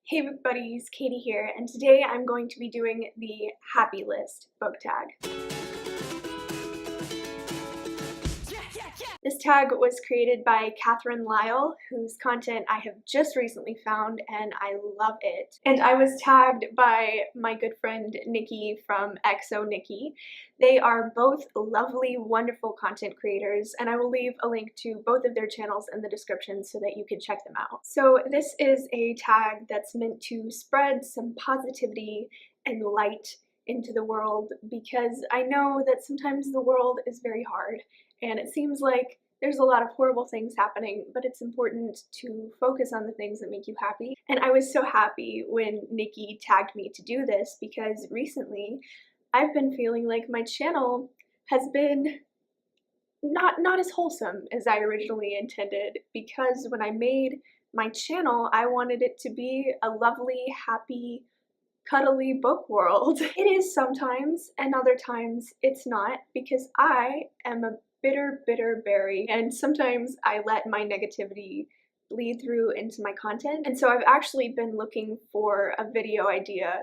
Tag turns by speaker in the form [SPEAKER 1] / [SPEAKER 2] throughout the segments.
[SPEAKER 1] Hey buddies, Katie here, and today I'm going to be doing the Happy List book tag. This tag was created by Catherine Lyle, whose content I have just recently found and I love it. And I was tagged by my good friend Nikki from XO Nikki. They are both lovely, wonderful content creators, and I will leave a link to both of their channels in the description so that you can check them out. So this is a tag that's meant to spread some positivity and light into the world, because I know that sometimes the world is very hard and it seems like there's a lot of horrible things happening, but it's important to focus on the things that make you happy. And I was so happy when Nikki tagged me to do this, because recently I've been feeling like my channel has been not as wholesome as I originally intended, because when I made my channel, I wanted it to be a lovely, happy, cuddly book world. It is sometimes, and other times it's not, because I am a bitter berry, and sometimes I let my negativity bleed through into my content. And so I've actually been looking for a video idea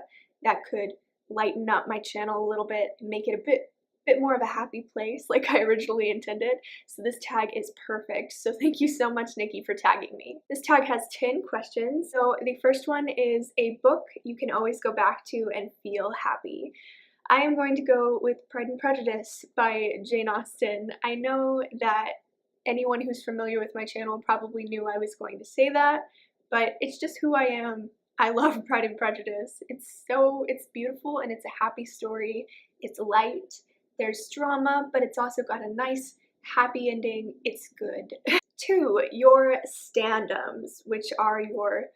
[SPEAKER 1] that could lighten up my channel a little bit and make it a bit more of a happy place like I originally intended. So this tag is perfect. So thank you so much, Nikki, for tagging me. This tag has 10 questions. So the first one is a book you can always go back to and feel happy. I am going to go with Pride and Prejudice by Jane Austen. I know that anyone who's familiar with my channel probably knew I was going to say that, but it's just who I am. I love Pride and Prejudice. It's beautiful, and it's a happy story. It's light. There's drama, but it's also got a nice, happy ending. It's good. 2, your standums, which are your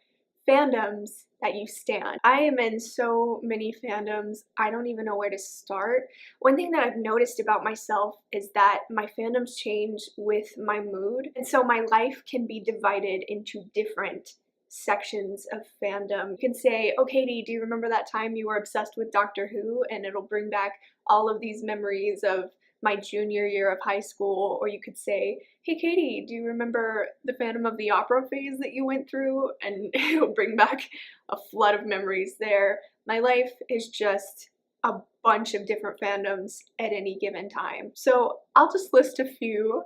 [SPEAKER 1] fandoms that you stan. I am in so many fandoms, I don't even know where to start. One thing that I've noticed about myself is that my fandoms change with my mood, and so my life can be divided into different sections of fandom. You can say, oh Katie, do you remember that time you were obsessed with Doctor Who? And it'll bring back all of these memories of my junior year of high school. Or you could say, hey Katie, do you remember the Phantom of the Opera phase that you went through? And it'll bring back a flood of memories there. My life is just a bunch of different fandoms at any given time. So I'll just list a few.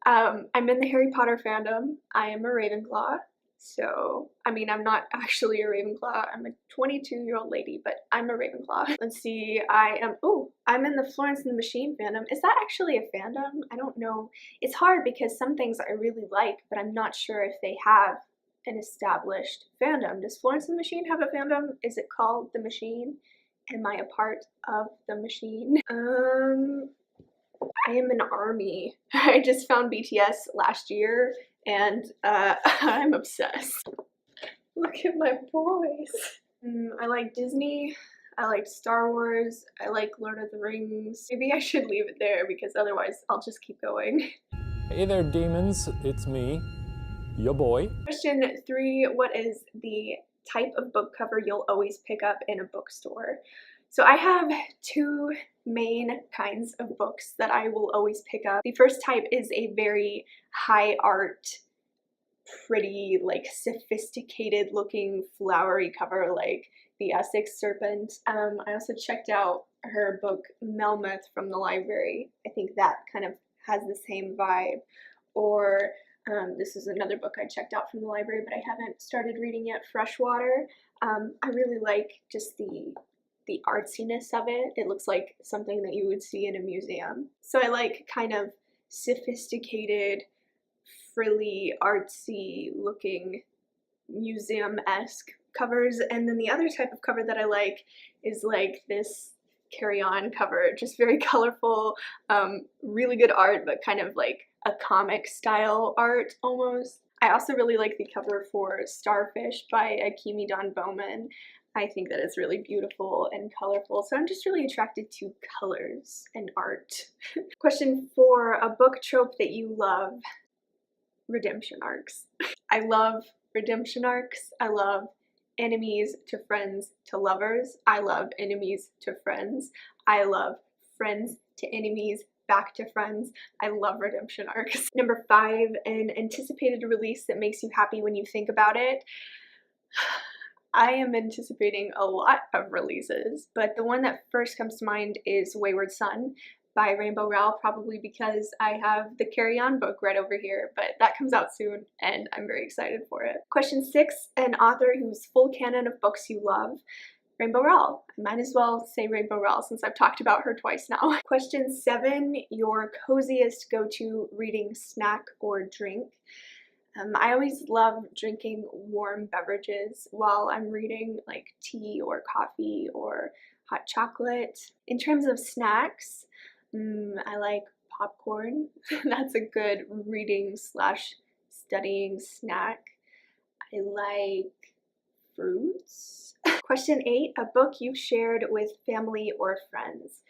[SPEAKER 1] I'm in the Harry Potter fandom. I am a Ravenclaw. So, I mean, I'm not actually a Ravenclaw. I'm a 22-year-old lady, but I'm a Ravenclaw. Let's see, I'm in the Florence and the Machine fandom. Is that actually a fandom? I don't know. It's hard because some things I really like, but I'm not sure if they have an established fandom. Does Florence and the Machine have a fandom? Is it called The Machine? Am I a part of The Machine? I am an ARMY. I just found BTS last year, and I'm obsessed. Look at my boys. I like Disney, I like Star Wars, I like Lord of the Rings. Maybe I should leave it there, because otherwise I'll just keep going.
[SPEAKER 2] Hey there, demons, it's me, your boy.
[SPEAKER 1] Question 3, what is the type of book cover you'll always pick up in a bookstore? So I have 2 main kinds of books that I will always pick up. The first type is a very high art, pretty, like sophisticated looking flowery cover, like the Essex Serpent. I also checked out her book Melmoth from the library. I think that kind of has the same vibe. Or this is another book I checked out from the library, but I haven't started reading yet, Freshwater. I really like just the artsiness of it. It looks like something that you would see in a museum. So I like kind of sophisticated, frilly, artsy looking museum-esque covers. And then the other type of cover that I like is like this carry-on cover, just very colorful, really good art, but kind of like a comic style art almost. I also really like the cover for Starfish by Akemi Don Bowman. I think that it's really beautiful and colorful, so I'm just really attracted to colors and art. Question 4, a book trope that you love. Redemption arcs. I love redemption arcs. I love enemies to friends to lovers. I love enemies to friends. I love friends to enemies back to friends. I love redemption arcs. Number 5, an anticipated release that makes you happy when you think about it. I am anticipating a lot of releases, but the one that first comes to mind is Wayward Son by Rainbow Rowell, probably because I have the Carry On book right over here, but that comes out soon and I'm very excited for it. Question 6, an author whose full canon of books you love. Rainbow Rowell. I might as well say Rainbow Rowell since I've talked about her twice now. Question 7, your coziest go-to reading snack or drink. I always love drinking warm beverages while I'm reading, like tea or coffee or hot chocolate. In terms of snacks, I like popcorn. That's a good reading slash studying snack. I like fruits. Question 8, a book you've shared with family or friends.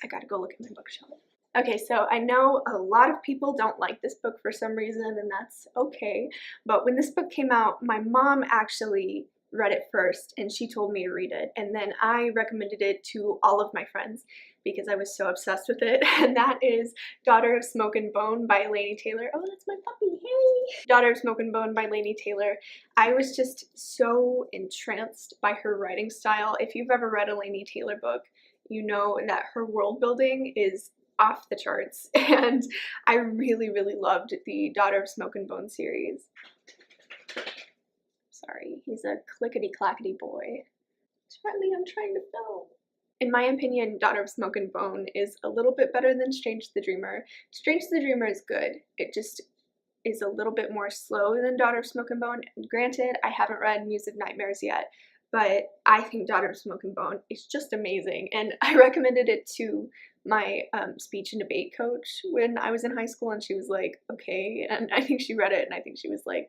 [SPEAKER 1] I gotta go look at my bookshelf. Okay, so I know a lot of people don't like this book for some reason, and that's okay, but when this book came out, my mom actually read it first, and she told me to read it, and then I recommended it to all of my friends because I was so obsessed with it, and that is Daughter of Smoke and Bone by Laini Taylor. Oh, that's my puppy, hey! Daughter of Smoke and Bone by Laini Taylor. I was just so entranced by her writing style. If you've ever read a Laini Taylor book, you know that her world building is off the charts, and I really loved the Daughter of Smoke and Bone series. Sorry, he's a clickety-clackety boy. Charlie, I'm trying to film. In my opinion, Daughter of Smoke and Bone is a little bit better than Strange the Dreamer. Strange the Dreamer is good. It just is a little bit more slow than Daughter of Smoke and Bone. And granted, I haven't read Muse of Nightmares yet, but I think Daughter of Smoke and Bone is just amazing, and I recommended it to my speech and debate coach when I was in high school, and she was like, okay, and I think she read it, and I think she was like.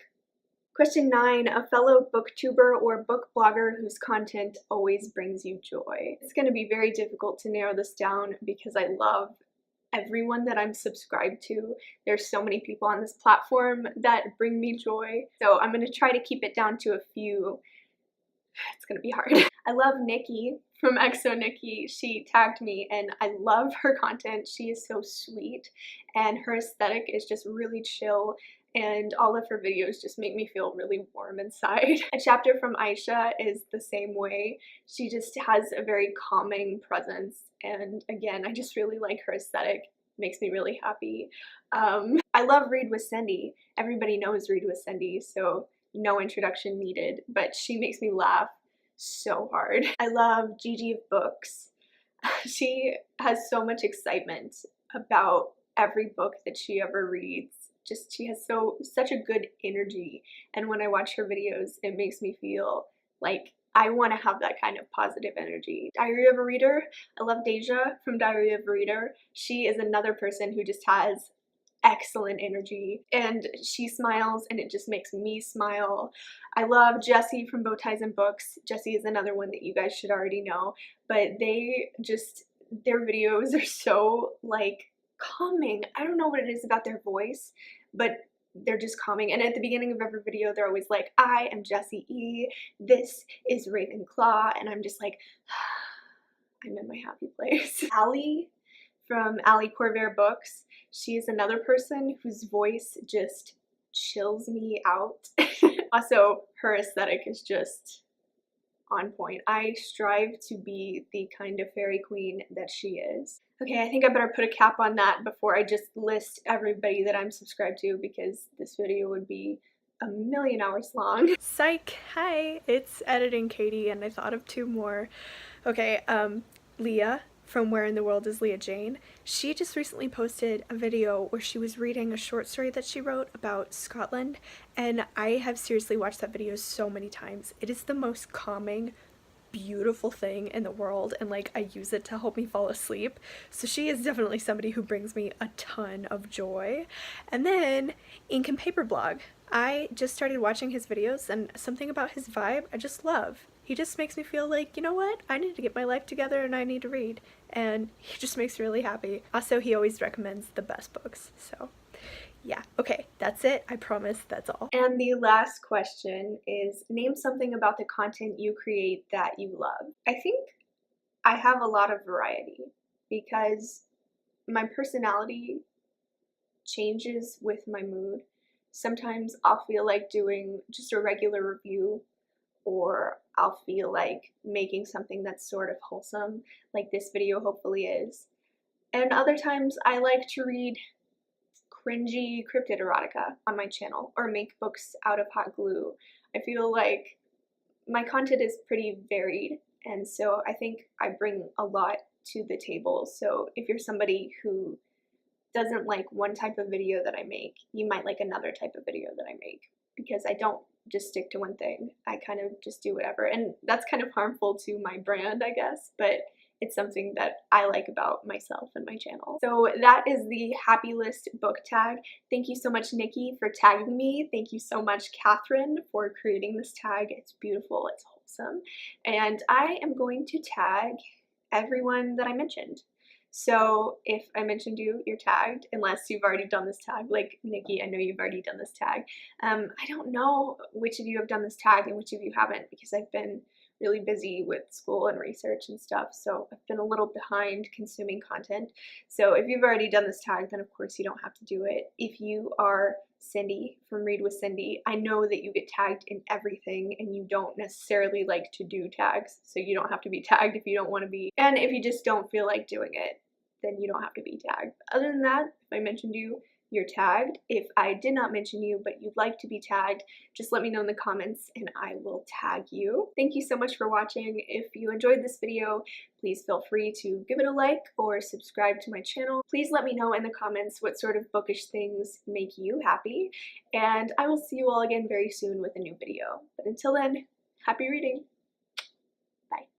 [SPEAKER 1] Question 9, a fellow booktuber or book blogger whose content always brings you joy. It's going to be very difficult to narrow this down because I love everyone that I'm subscribed to. There's so many people on this platform that bring me joy, so I'm going to try to keep it down to a few. It's gonna be hard. I love Nikki from EXO Nikki. She tagged me and I love her content. She is so sweet and her aesthetic is just really chill, and all of her videos just make me feel really warm inside. A chapter from Aisha is the same way. She just has a very calming presence, and again, I just really like her aesthetic. Makes me really happy. I love Read with Cindy. Everybody knows Read with Cindy, so no introduction needed, but she makes me laugh so hard. I love Gigi of Books. She has so much excitement about every book that she ever reads. Just she has such a good energy, and when I watch her videos, it makes me feel like I want to have that kind of positive energy. Diary of a Reader. I love Deja from Diary of a Reader. She is another person who just has excellent energy, and she smiles and it just makes me smile. I love Jessie from Bow Ties and Books. Jessie is another one that you guys should already know, but their videos are so like calming. I don't know what it is about their voice, but they're just calming, and at the beginning of every video they're always like, I am Jessie E, this is Ravenclaw, and I'm just like, I'm in my happy place. Allie from Allie Corvair Books. She is another person whose voice just chills me out. Also, her aesthetic is just on point. I strive to be the kind of fairy queen that she is. Okay, I think I better put a cap on that before I just list everybody that I'm subscribed to, because this video would be a million hours long. Psych! Hi, it's Editing Katie, and I thought of 2 more. Okay, Leah from Where in the World is Leah Jane. She just recently posted a video where she was reading a short story that she wrote about Scotland, and I have seriously watched that video so many times. It is the most calming, beautiful thing in the world, and like I use it to help me fall asleep. So she is definitely somebody who brings me a ton of joy. And then Ink and Paper Blog. I just started watching his videos, and something about his vibe I just love. He just makes me feel like, you know what, I need to get my life together and I need to read, and he just makes me really happy. Also, he always recommends the best books, so yeah. Okay, that's it. I promise that's all. And the last question is, name something about the content you create that you love. I think I have a lot of variety because my personality changes with my mood. Sometimes I'll feel like doing just a regular review, or I'll feel like making something that's sort of wholesome, like this video hopefully is. And other times I like to read cringy cryptid erotica on my channel, or make books out of hot glue. I feel like my content is pretty varied, and so I think I bring a lot to the table. So if you're somebody who doesn't like one type of video that I make, you might like another type of video that I make, because I don't just stick to one thing. I kind of just do whatever, and that's kind of harmful to my brand, I guess, but it's something that I like about myself and my channel. So that is the Happy List book tag. Thank you so much, Nikki, for tagging me. Thank you so much, Catherine, for creating this tag. It's beautiful, it's wholesome. And I am going to tag everyone that I mentioned. So if I mentioned you, you're tagged, unless you've already done this tag. Like Nikki, I know you've already done this tag. I don't know which of you have done this tag and which of you haven't, because I've been really busy with school and research and stuff, so I've been a little behind consuming content. So if you've already done this tag, then of course you don't have to do it. If you are Cindy from Read with Cindy, I know that you get tagged in everything and you don't necessarily like to do tags, so you don't have to be tagged if you don't want to be. And if you just don't feel like doing it, then you don't have to be tagged. Other than that, if I mentioned you, you're tagged. If I did not mention you, but you'd like to be tagged, just let me know in the comments and I will tag you. Thank you so much for watching. If you enjoyed this video, please feel free to give it a like or subscribe to my channel. Please let me know in the comments what sort of bookish things make you happy, and I will see you all again very soon with a new video. But until then, happy reading!